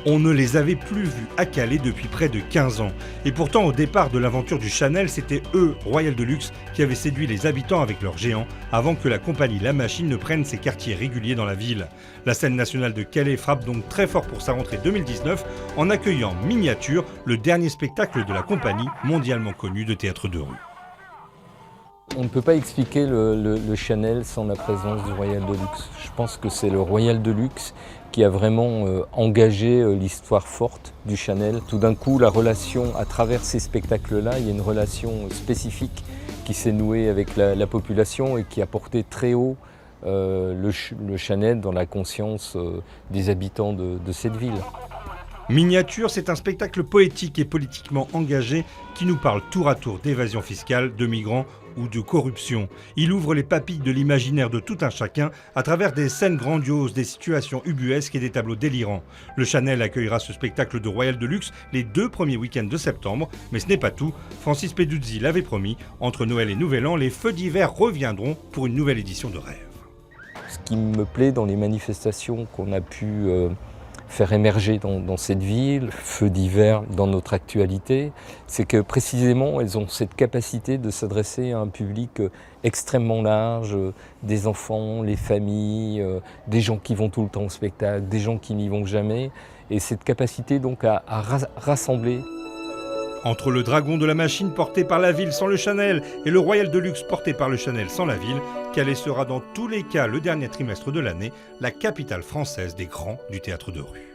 On ne les avait plus vus à Calais depuis près de 15 ans. Et pourtant, au départ de l'aventure du Chanel, c'était eux, Royal Deluxe, qui avaient séduit les habitants avec leurs géants avant que la compagnie La Machine ne prenne ses quartiers réguliers dans la ville. La scène nationale de Calais frappe donc très fort pour sa rentrée 2019 en accueillant Miniature, le dernier spectacle de la compagnie mondialement connue de théâtre de rue. On ne peut pas expliquer le Chanel sans la présence du Royal Deluxe. Je pense que c'est le Royal Deluxe qui a vraiment engagé l'histoire forte du Chanel. Tout d'un coup, la relation à travers ces spectacles-là, il y a une relation spécifique qui s'est nouée avec la population et qui a porté très haut le Chanel dans la conscience des habitants de cette ville. Miniature, c'est un spectacle poétique et politiquement engagé qui nous parle tour à tour d'évasion fiscale, de migrants ou de corruption. Il ouvre les papilles de l'imaginaire de tout un chacun à travers des scènes grandioses, des situations ubuesques et des tableaux délirants. Le Chanel accueillera ce spectacle de Royal Deluxe les 2 premiers week-ends de septembre, mais ce n'est pas tout. Francis Peduzzi l'avait promis, entre Noël et Nouvel An, les feux d'hiver reviendront pour une nouvelle édition de Rêve. Ce qui me plaît dans les manifestations qu'on a pu faire émerger dans cette ville, feux d'hiver dans notre actualité, c'est que précisément elles ont cette capacité de s'adresser à un public extrêmement large, des enfants, les familles, des gens qui vont tout le temps au spectacle, des gens qui n'y vont jamais, et cette capacité donc à rassembler. Entre le dragon de la machine porté par la ville sans le Chanel et le Royal Deluxe porté par le Chanel sans la ville, Calais sera dans tous les cas le dernier trimestre de l'année la capitale française des grands du théâtre de rue.